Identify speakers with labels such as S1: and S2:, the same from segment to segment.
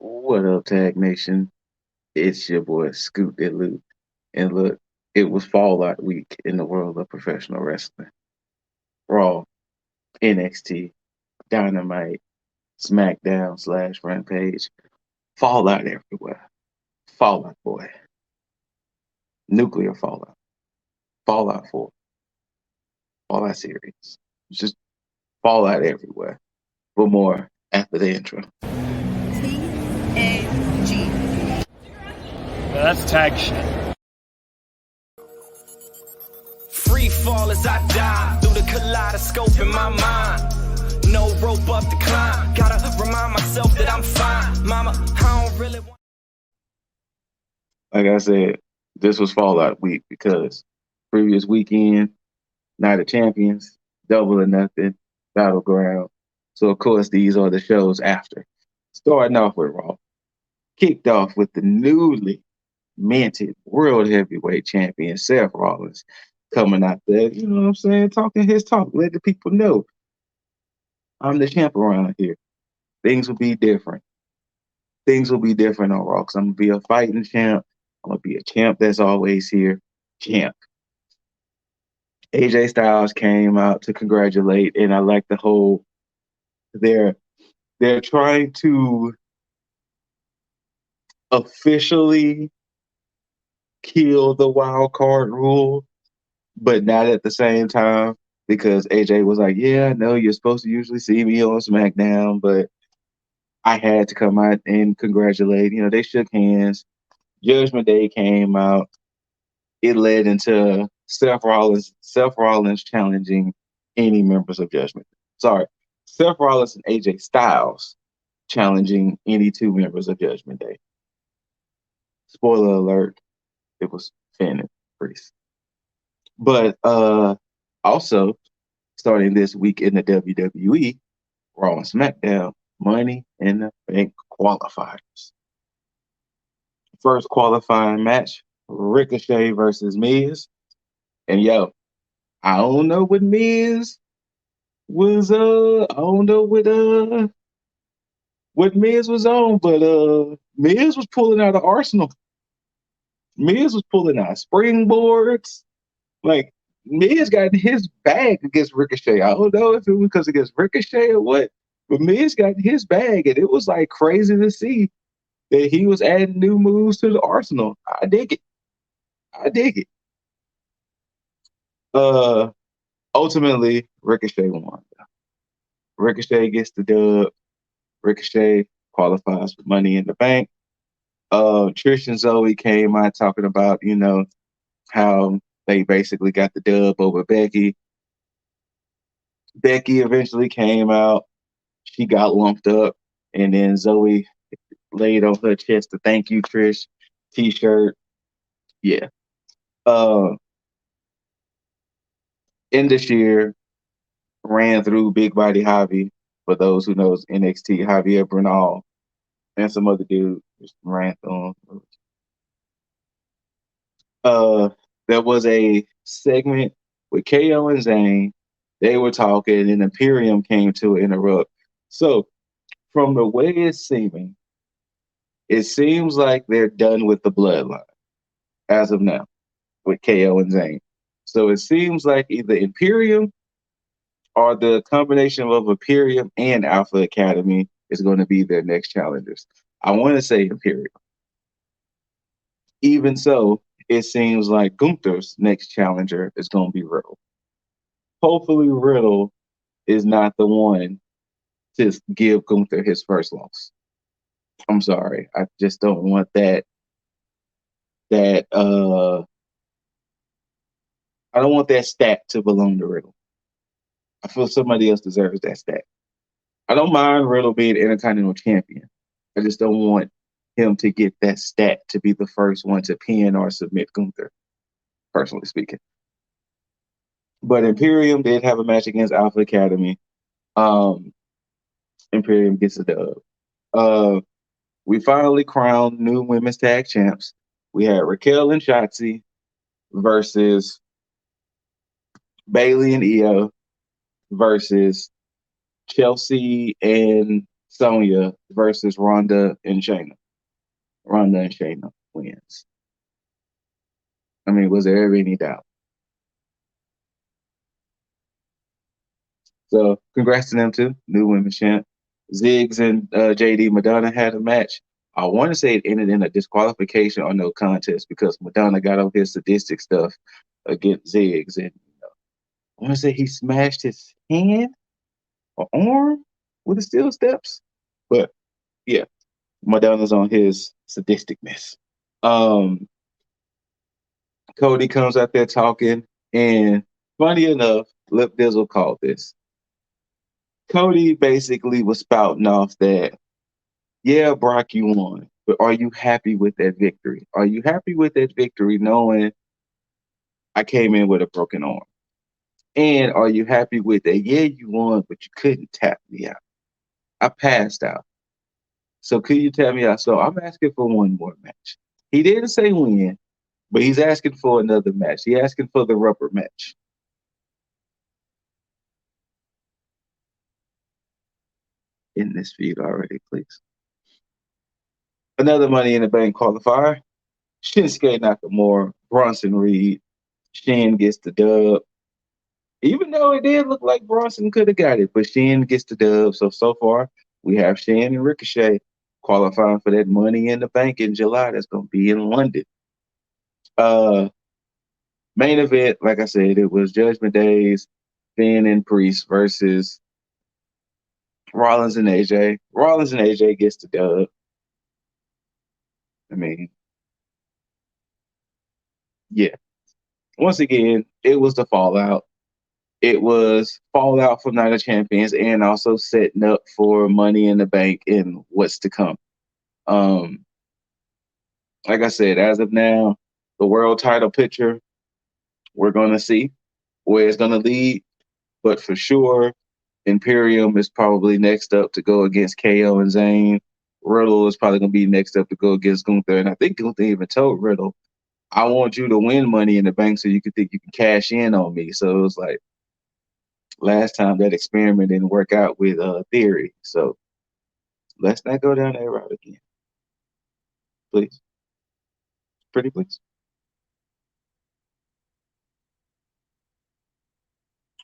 S1: What up, Tag Nation? It's your boy Scoot the Loot. And look, it was Fallout week in the world of professional wrestling. Raw, NXT, Dynamite, Smackdown / Rampage. Fallout everywhere. Fallout Boy. Nuclear Fallout. Fallout 4. Fallout series. Just Fallout everywhere. But more after the intro.
S2: T.A.G.
S3: That's tag shit.
S4: Free fall as I die through the kaleidoscope in my mind. No rope up to climb. Gotta remind myself that I'm fine. Mama, I don't really want.
S1: Like I said, this was Fallout week because previous weekend, Night of Champions, Double or Nothing, Battleground. So, of course, these are the shows after. Starting off with Raw. Kicked off with the newly minted World Heavyweight Champion, Seth Rollins, coming out there, you know what I'm saying, talking his talk, let the people know I'm the champ around here. Things will be different. Things will be different on Raw because I'm going to be a fighting champ. I'm going to be a champ that's always here. Champ. AJ Styles came out to congratulate, and I like the whole they're trying to officially kill the wild card rule, but not at the same time, because AJ was like, yeah, I know you're supposed to usually see me on SmackDown, but I had to come out and congratulate. You know, they shook hands. Judgment Day came out. It led into Seth Rollins challenging any members of Judgment. Sorry, Seth Rollins and AJ Styles challenging any two members of Judgment Day. Spoiler alert, it was Finn and Priest. But also, starting this week in the WWE, Raw and SmackDown, Money in the Bank qualifiers. First qualifying match, Ricochet versus Miz. And yo, I don't know what Miz was I don't know what Miz was on, but Miz was pulling out an arsenal. Miz was pulling out springboards. Like, Miz got in his bag against Ricochet. I don't know if it was because against Ricochet or what, but Miz got in his bag, and it was like crazy to see that he was adding new moves to the arsenal. I dig it. I dig it. Ultimately, Ricochet won. Ricochet gets the dub. Ricochet qualifies for Money in the Bank. Trish and Zoe came out talking about, you know, how they basically got the dub over Becky. Becky eventually came out. She got lumped up, and then Zoe laid on her chest the "Thank you, Trish" T-shirt. Yeah. In this year, ran through Big Body Javi. For those who knows NXT, Javier Bernal and some other dude just ran through him. There was a segment with KO and Zayn. They were talking, and Imperium came to interrupt. So, from the way it's seeming, it seems like they're done with the bloodline as of now with KO and Zayn. So it seems like either Imperium or the combination of Imperium and Alpha Academy is going to be their next challengers. I want to say Imperium. Even so, it seems like Gunther's next challenger is going to be Riddle. Hopefully, Riddle is not the one to give Gunther his first loss. I'm sorry. I just don't want that I don't want that stat to belong to Riddle. I feel somebody else deserves that stat. I don't mind Riddle being Intercontinental Champion. I just don't want him to get that stat to be the first one to pin or submit Gunther, personally speaking. But Imperium did have a match against Alpha Academy. Imperium gets a dub. We finally crowned new women's tag champs. We had Raquel and Shotzi versus Bayley and Io versus Chelsea and Sonya versus Ronda and Shayna. Ronda and Shayna wins. I mean, was there ever any doubt? So, congrats to them too. New women's champ. Ziggs and JD Madonna had a match. I want to say it ended in a disqualification or no contest because Madonna got on his sadistic stuff against Ziggs, and I want to say he smashed his hand or arm with the steel steps. But yeah, Madonna's on his sadisticness. Um, Cody comes out there talking, and funny enough, Lip Dizzle called this. Cody basically was spouting off that, yeah, Brock, you won, but are you happy with that victory? Are you happy with that victory knowing I came in with a broken arm? And are you happy with that? Yeah, you won, but you couldn't tap me out. I passed out. So could you tap me out? So I'm asking for one more match. He didn't say win, but he's asking for another match. He's asking for the rubber match. In this feed already, please. Another Money in the Bank qualifier. Shinsuke Nakamura, Bronson Reed. Shin gets the dub. Even though it did look like Bronson could have got it, but Shin gets the dub. So far, we have Shin and Ricochet qualifying for that Money in the Bank in July. That's going to be in London. Main event, like I said, it was Judgment Days, Finn and Priest versus Rollins and AJ. Rollins and AJ gets the dub. I mean, yeah. Once again, it was the fallout. It was fallout from Night of Champions and also setting up for Money in the Bank and what's to come. Like I said, as of now, the world title picture, we're going to see where it's going to lead. But for sure, Imperium is probably next up to go against KO and Zayn. Riddle is probably going to be next up to go against Gunther. And I think Gunther even told Riddle, I want you to win Money in the Bank so you can think you can cash in on me. So it was like last time that experiment didn't work out with Theory. So let's not go down that route again. Please. Pretty please.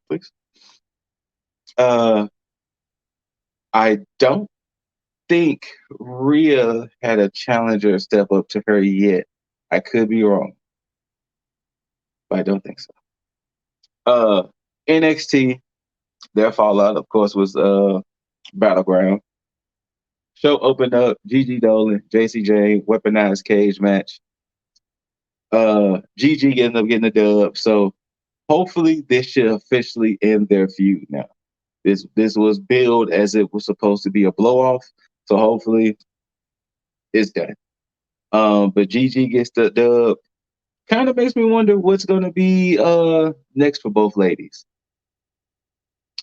S1: Please. I don't think Rhea had a challenger step up to her yet. I could be wrong, but I don't think so. NXT, their fallout, of course, was Battleground. Show opened up Gigi Dolan, JCJ, weaponized cage match. Gigi ended up getting the dub. So hopefully this should officially end their feud now. This was billed as it was supposed to be a blow off. So hopefully it's done. But Gigi gets the dub. Kind of makes me wonder what's gonna be next for both ladies.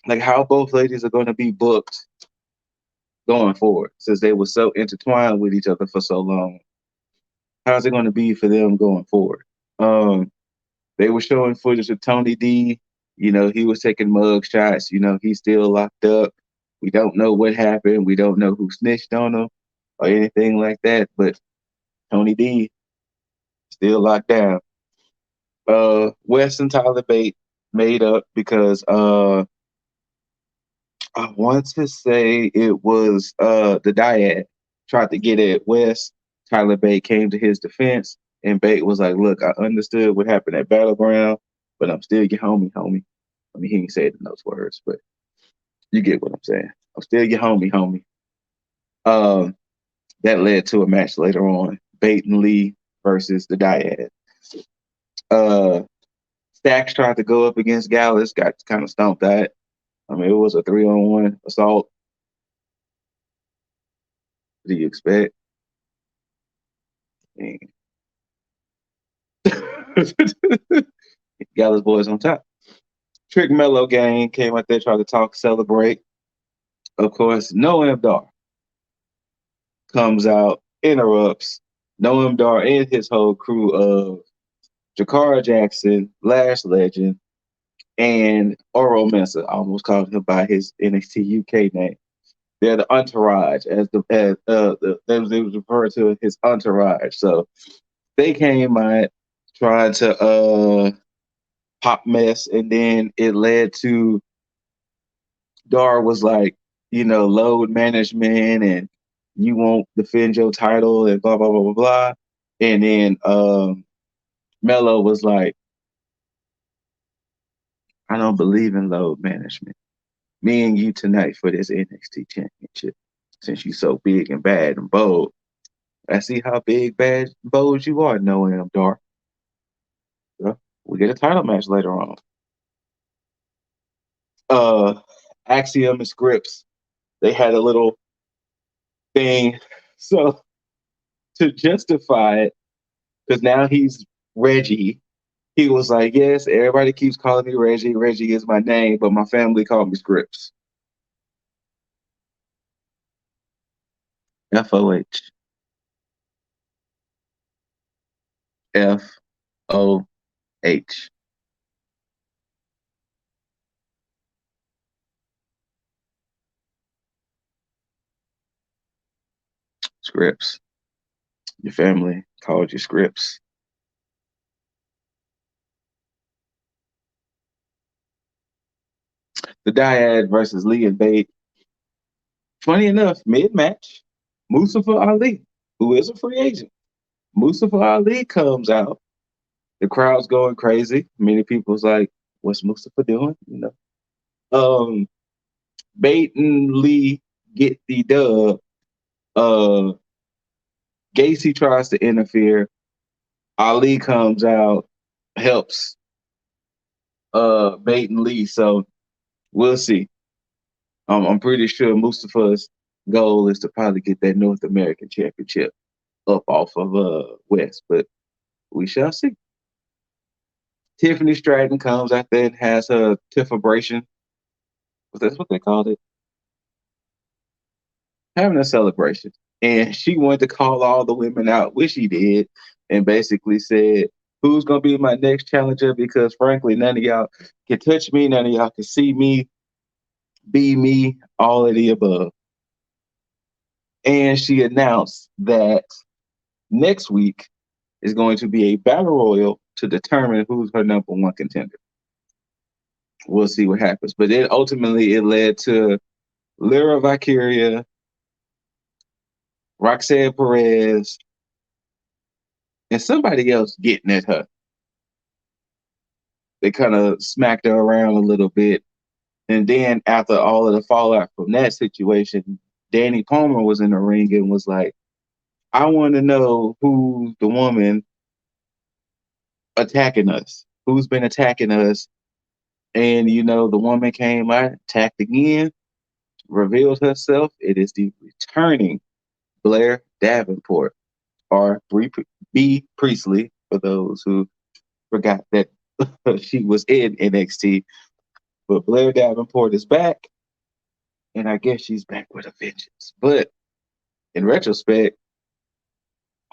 S1: Like how both ladies are gonna be booked going forward, since they were so intertwined with each other for so long. How's it gonna be for them going forward? They were showing footage of Tony D. You know, he was taking mug shots. You know, he's still locked up. We don't know what happened. We don't know who snitched on him or anything like that. But Tony D still locked down. Wes and Tyler Bate made up because I want to say it was the Dyad tried to get at Wes. Tyler Bate came to his defense, and Bate was like, "Look, I understood what happened at Battleground, but I'm still your homie. I mean, he didn't say it in those words, but you get what I'm saying. I'm still your homie. That led to a match later on, Bate and Lee versus the Dyad. Stacks tried to go up against Gallus, got kind of stomped out. I mean, it was a 3-on-1 assault. What do you expect? Gallus boys on top. Trick Mellow Gang came out there, tried to talk, celebrate. Of course, Noam Dar comes out, interrupts. Noam Dar and his whole crew of Jakara Jackson, Lash Legend, and Oro Mensah. I almost called him by his NXT UK name. They're the entourage, they was referred to his entourage. So they came out trying to pop mess, and then it led to Dar was like, load management, and you won't defend your title, and blah blah blah blah blah. And then Mello was like, I don't believe in load management. Me and you tonight for this NXT championship. Since you so big and bad and bold, I see how big, bad, and bold you are, Noam Dar. Well, we get a title match later on. Axiom and Scripps, they had a little thing. So to justify it, because now he's Reggie, he was like, yes, everybody keeps calling me Reggie. Reggie is my name, but my family called me Scripps. F-O-H. F-O-H. Scripps. Your family called you Scripps. The Dyad versus Lee and Bate. Funny enough, mid-match, Mustafa Ali, who is a free agent. Mustafa Ali comes out. The crowd's going crazy. Many people's like, what's Mustafa doing? Bate and Lee get the dub. Gacy tries to interfere. Ali comes out, helps Bate and Lee. So we'll see. I'm pretty sure Mustafa's goal is to probably get that North American Championship up off of West, but we shall see. Tiffany Stratton comes out there and has her Tiffabration. Was that what they called it? Having a celebration. And she wanted to call all the women out, which she did, and basically said, who's going to be my next challenger? Because frankly, none of y'all can touch me. None of y'all can see me, be me, all of the above. And she announced that next week is going to be a battle royal to determine who's her number one contender. We'll see what happens. But then ultimately it led to Lyra Valkyria, Roxanne Perez, and somebody else getting at her. They kind of smacked her around a little bit. And then after all of the fallout from that situation, Danny Palmer was in the ring and was like, I want to know who's the woman attacking us. Who's been attacking us? And, the woman came out, attacked again, revealed herself. It is the returning Blair Davenport, or B. Priestley, for those who forgot that she was in NXT. But Blair Davenport is back, and I guess she's back with a vengeance. But in retrospect,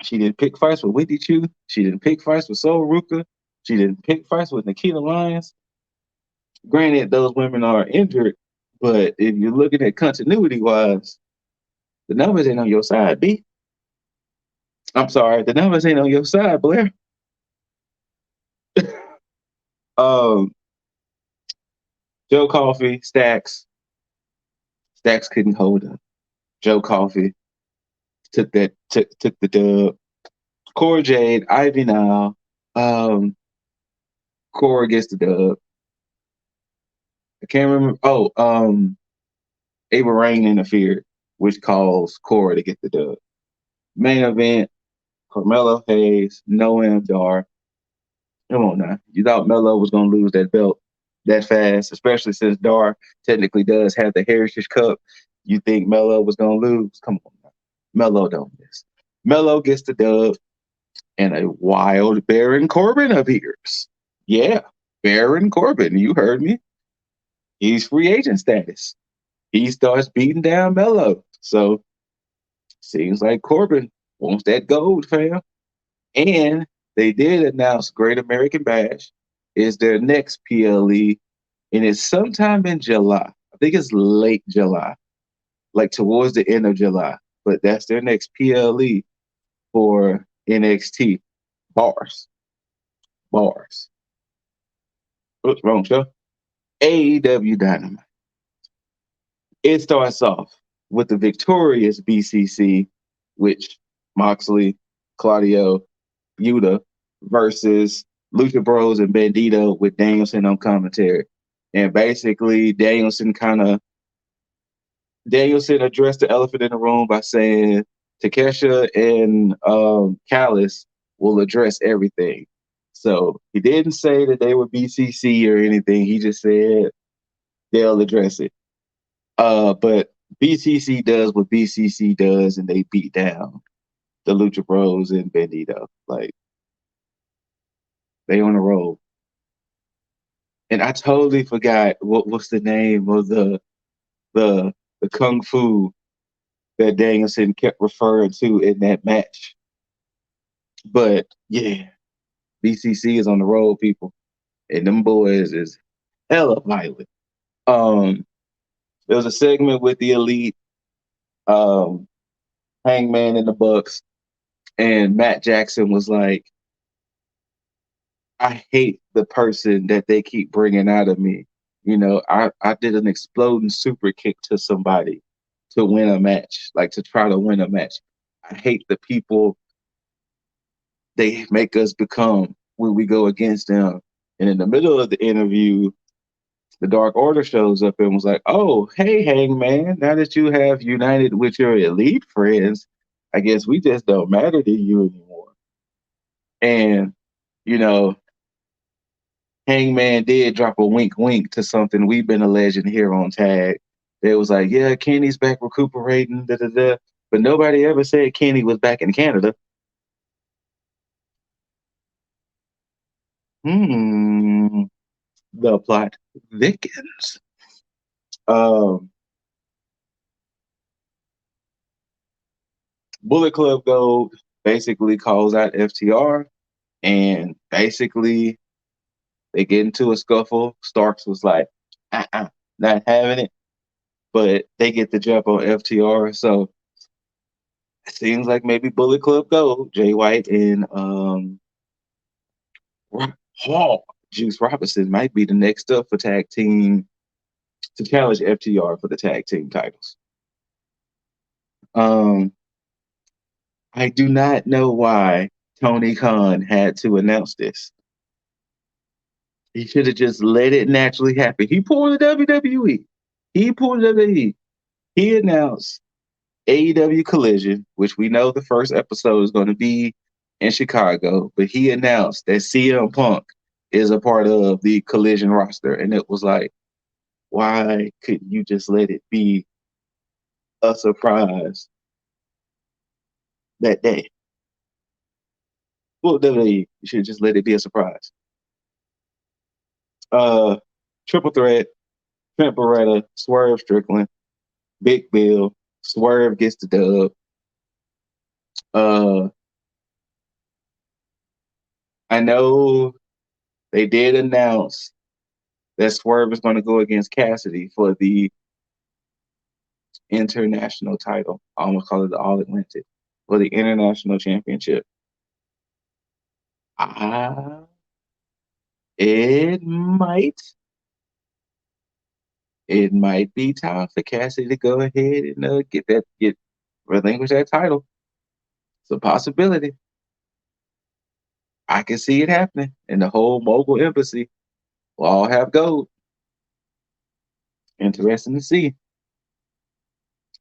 S1: she didn't pick fights with Whitney Chu. She didn't pick fights with Sol Ruka. She didn't pick fights with Nikita Lyons. Granted, those women are injured, but if you're looking at continuity-wise, the numbers ain't on your side, B. I'm sorry, the numbers ain't on your side, Blair. Joe Coffey, Stacks. Stacks couldn't hold up. Joe Coffey took the dub. Cora Jade, Ivy Nile. Cora gets the dub. I can't remember. Ava Rain interfered, which caused Cora to get the dub. Main event, Carmelo Hayes, Noam Dar. Come on now. You thought Melo was going to lose that belt that fast, especially since Dar technically does have the Heritage Cup. You think Melo was going to lose? Come on now. Melo don't miss. Melo gets the dub, and a wild Baron Corbin appears. Yeah, Baron Corbin. You heard me. He's free agent status. He starts beating down Melo. So, seems like Corbin wants that gold, fam. And they did announce Great American Bash is their next PLE, and it's sometime in July. I think it's late July. like towards the end of July. But that's their next PLE for NXT. Bars. Bars. Oops, wrong show. AEW Dynamite. It starts off with the victorious BCC, which Moxley, Claudio, Yuta versus Lucha Bros and Bandito with Danielson on commentary. And basically, Danielson addressed the elephant in the room by saying Takesha and Callis will address everything. So he didn't say that they were BCC or anything. He just said they'll address it. But BCC does what BCC does, and they beat down the Lucha Bros and Bandito. Like, they on a roll. And I totally forgot what's the name of the kung fu that Danielson kept referring to in that match. But yeah, BCC is on the road, people, and them boys is hella violent. There was a segment with the Elite, Hangman and the Bucks, and Matt Jackson was like, I hate the person that they keep bringing out of me. You know, I did an exploding super kick to somebody to win a match, like to try to win a match. I hate the people they make us become when we go against them. And in the middle of the interview, the Dark Order shows up and was like, oh, hey, Hangman, now that you have united with your Elite friends, I guess we just don't matter to you anymore. And, you know, Hangman did drop a wink to something we've been alleging here on Tag. It was like, yeah, Kenny's back recuperating, but nobody ever said Kenny was back in Canada. The plot thickens. Bullet Club Gold basically calls out FTR, and basically they get into a scuffle. Starks was like, not having it, but they get the jump on FTR. So it seems like maybe Bullet Club Gold, Jay White and Juice Robinson might be the next up for tag team to challenge FTR for the tag team titles. I do not know why Tony Khan had to announce this. He should have just let it naturally happen. He pulled the WWE. He pulled the WWE. He announced AEW Collision, which we know the first episode is going to be in Chicago, but he announced that CM Punk is a part of the Collision roster. And it was like, why couldn't you just let it be a surprise that day? Well, WWE, you should just let it be a surprise. Triple threat, Trent Beretta, Swerve Strickland, Big Bill, Swerve gets the dub. I know they did announce that Swerve is going to go against Cassidy for the international title. I almost call it the All Atlantic, for the international championship. It might be time for Cassidy to go ahead and relinquish that title. It's a possibility. I can see it happening, and the whole Mogul Embassy will all have gold. Interesting to see.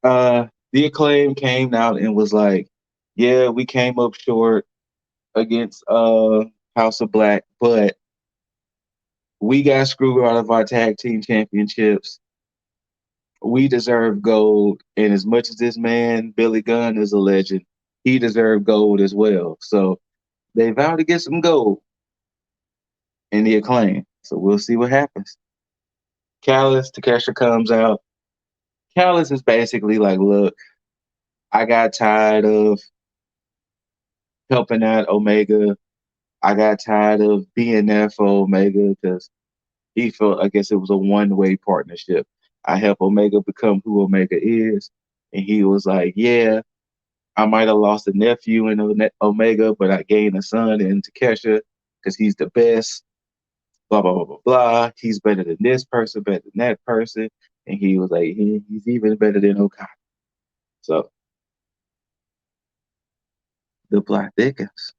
S1: The Acclaim came out and was like, yeah, we came up short against House of Black, but we got screwed out of our tag team championships. We deserve gold. And as much as this man, Billy Gunn, is a legend, he deserved gold as well. So they vowed to get some gold in the Acclaim. So we'll see what happens. Takesha comes out. Callis is basically like, look, I got tired of helping out Omega. I got tired of being there for Omega because he felt, I guess it was a one-way partnership. I help Omega become who Omega is. and he was like, "Yeah, I might have lost a nephew in Omega, but I gained a son in Takesha because he's the best." Blah blah blah blah blah. He's better than this person, better than that person, and he was like, he's even better than Okada. So the plot thickens.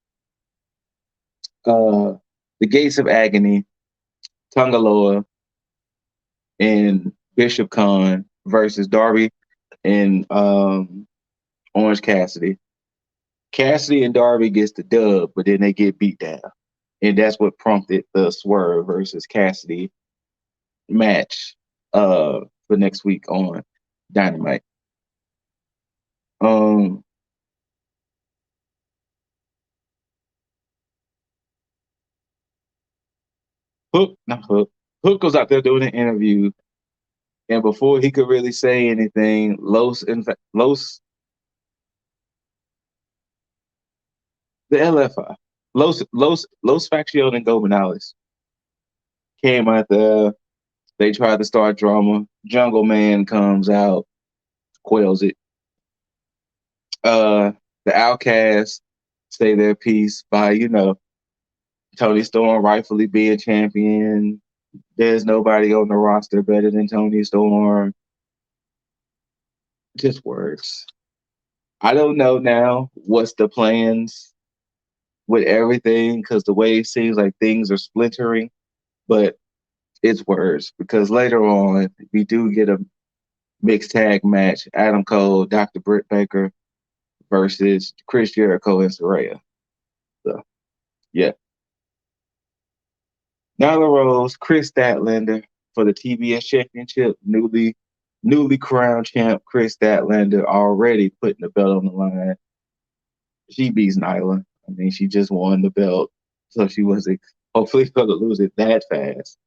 S1: The Gates of Agony, Tungaloa, and Bishop Khan versus Darby and Orange Cassidy. Cassidy and Darby gets the dub, but then they get beat down. And that's what prompted the Swerve versus Cassidy match for next week on Dynamite. Hook, not Hook. Hook was out there doing an interview, and before he could really say anything, the LFI, Los Facción and Gobernales came out there. They tried to start drama. Jungle Man comes out, quells it. The Outcasts say their piece by, Tony Storm rightfully being champion. There's nobody on the roster better than Tony Storm. Just words. I don't know now what's the plans with everything because the way it seems like things are splintering, but it's words because later on we do get a mixed tag match: Adam Cole, Dr. Britt Baker versus Chris Jericho and Saraya. So, yeah. Nyla Rose, Chris Statlander for the TBS Championship. Newly crowned champ Chris Statlander already putting the belt on the line. She beats Nyla. I mean, she just won the belt, so she wasn't hopefully going to lose it that fast.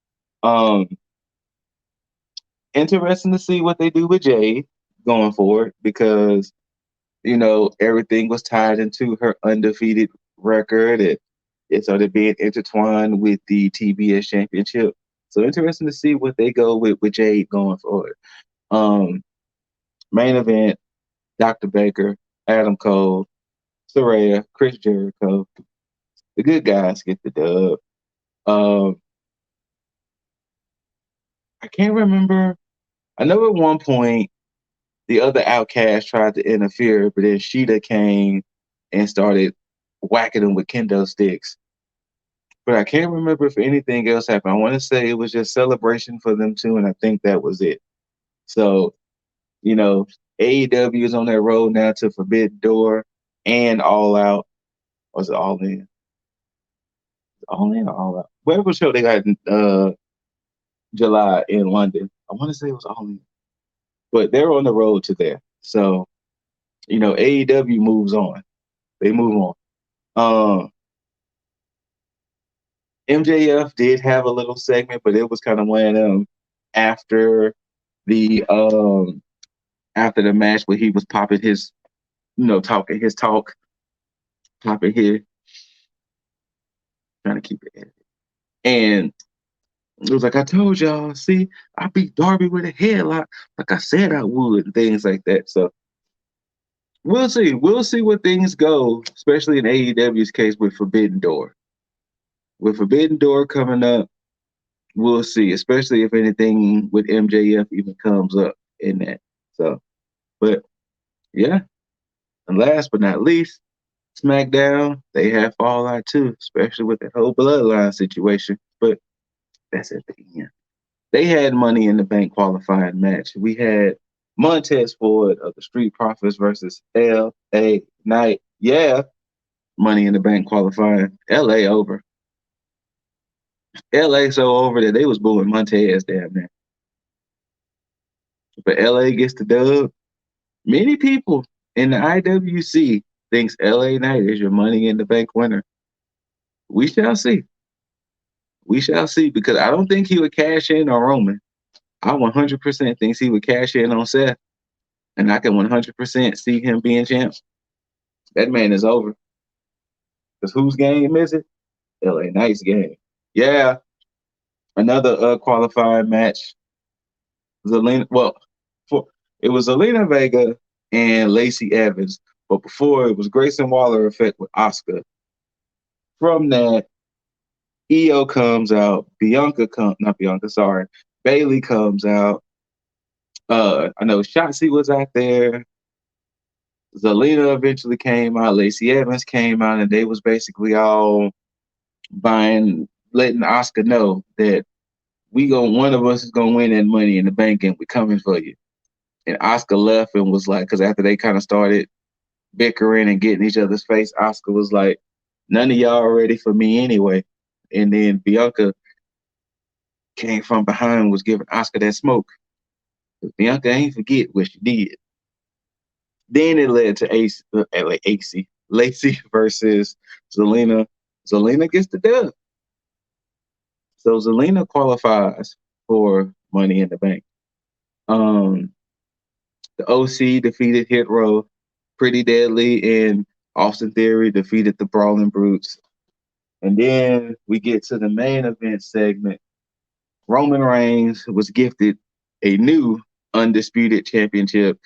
S1: Interesting to see what they do with Jade going forward because everything was tied into her undefeated record. It started being intertwined with the TBS Championship. So interesting to see what they go with Jade going forward. Main event: Dr. Baker, Adam Cole, Saraya, Chris Jericho. The good guys get the dub. I can't remember. I know at one point the other Outcast tried to interfere, but then Sheeta came and started whacking them with kendo sticks. But I can't remember if anything else happened. I want to say it was just celebration for them too, and I think that was it. So, AEW is on that road now to Forbidden Door and All Out. Was it All In? All In or All Out? Whatever show they got in July in London. I want to say it was All In. But they're on the road to there. So, AEW moves on. They move on. MJF did have a little segment, but it was kind of one of them after the match where he was popping his, talking his talk, popping here, trying to keep it edited. And it was like, I told y'all, see, I beat Darby with a headlock like I said I would, and things like that. So we'll see. We'll see what things go, especially in AEW's case with Forbidden Door. With Forbidden Door coming up, we'll see, especially if anything with MJF even comes up in that. So, but yeah. And last but not least, SmackDown, they have Fallout too, especially with that whole bloodline situation. But that's at the end. They had Money in the Bank qualifying match. We had Montez Ford of the Street Profits versus L.A. Knight. Yeah, Money in the Bank qualifying. L.A. over. L.A. so over that they was booing Montez damn there. But L.A. gets the dub. Many people in the IWC thinks L.A. Knight is your Money in the Bank winner. We shall see. We shall see, because I don't think he would cash in on Roman. I 100% thinks he would cash in on Seth. And I can 100% see him being champ. That man is over. Because whose game is it? L.A. Knight's game. Yeah. Another qualifying match. It was Zelina Vega and Lacey Evans. But before it was Grayson Waller effect with Asuka. From that, Io comes out, Bailey comes out. I know Shotzi was out there. Zelina eventually came out. Lacey Evans came out, and they was basically all letting Asuka know that one of us is gonna win that Money in the Bank, and we coming for you. And Asuka left and was like, because after they kind of started bickering and getting each other's face, Asuka was like, none of y'all are ready for me anyway. And then Bianca came from behind and was giving Asuka that smoke. Bianca ain't forget what she did. Then it led to Lacey versus Zelina. Zelina gets the dub. So Zelina qualifies for Money in the Bank. The OC defeated Hit Row. Pretty Deadly and Austin Theory defeated the Brawling Brutes. And then we get to the main event segment. Roman Reigns was gifted a new undisputed championship.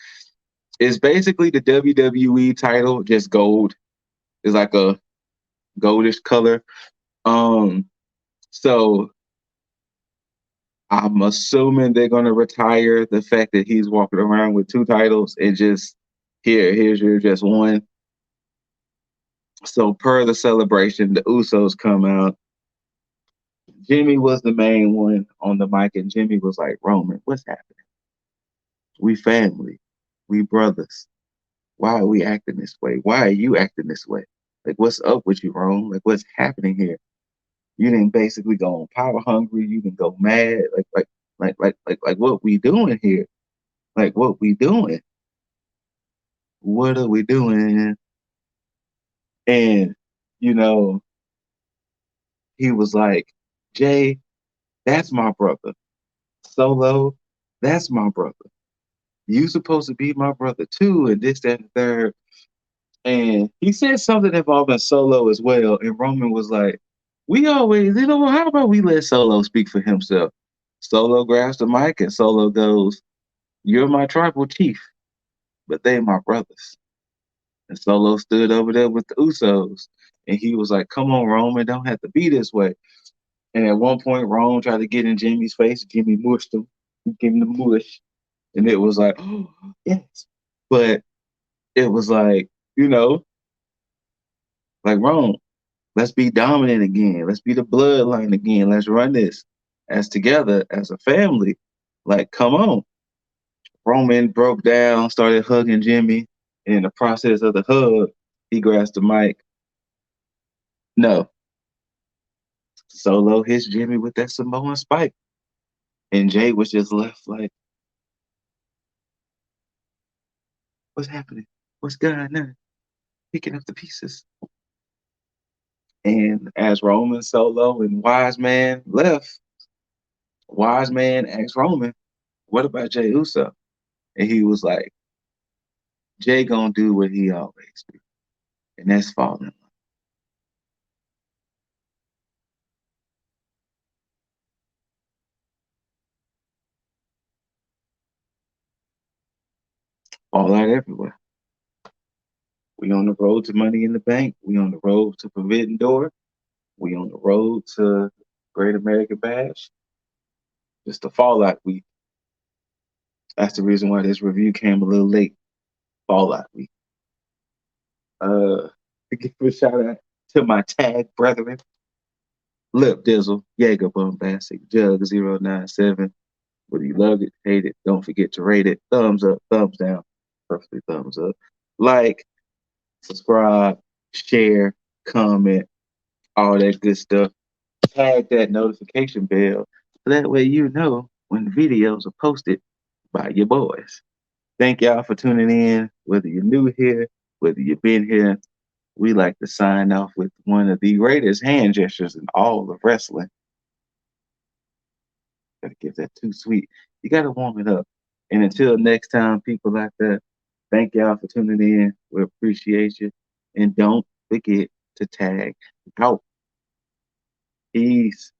S1: It's basically the WWE title, just gold. It's like a goldish color. So I'm assuming they're gonna retire the fact that he's walking around with two titles and just here's your just one. So per the celebration, the Usos come out. Jimmy was the main one on the mic, and Jimmy was like, Roman, what's happening? We family. We brothers. Why are we acting this way? Why are you acting this way? Like, what's up with you, Roman? Like, what's happening here? You didn't basically go on power hungry. You didn't go mad. Like, what we doing here? Like, what we doing? What are we doing? And, you know, he was like, Jay, that's my brother. Solo, that's my brother. You supposed to be my brother too, and this, that, and the third. And he said something involving Solo as well. And Roman was like, we always, how about we let Solo speak for himself? Solo grabs the mic and Solo goes, you're my tribal chief, but they my brothers. And Solo stood over there with the Usos. And he was like, come on, Roman, don't have to be this way. And at one point, Roman tried to get in Jimmy's face. Jimmy mushed him. He gave him the mush. And it was like, oh, yes. But it was like, like, Rome, let's be dominant again. Let's be the bloodline again. Let's run this as together, as a family. Like, come on. Roman broke down, started hugging Jimmy. And in the process of the hug, he grabs the mic. No. Solo hits Jimmy with that Samoan spike. And Jay was just left like, what's happening? What's going on? Picking up the pieces. And as Roman, Solo, and Wise Man left, Wise Man asked Roman, what about Jey Uso? And he was like, Jay gonna do what he always do. And that's falling in love. All out everywhere. We on the road to Money in the Bank. We on the road to Forbidden Door. We on the road to Great American Bash. Just a Fallout week. That's the reason why this review came a little late. Fallout week. Give a shout out to my tag brethren. Lip Dizzle, Jaeger Bombastic, Juggs 097. Whether you love it, hate it, don't forget to rate it. Thumbs up, thumbs down, perfectly thumbs up. Like, subscribe, share, comment, all that good stuff. Tag that notification bell. So that way you know when videos are posted by your boys. Thank y'all for tuning in. Whether you're new here, whether you've been here, we like to sign off with one of the greatest hand gestures in all of wrestling. Gotta give that too sweet. You gotta warm it up. And until next time, people like that, thank y'all for tuning in. We appreciate you. And don't forget to tag out. Peace.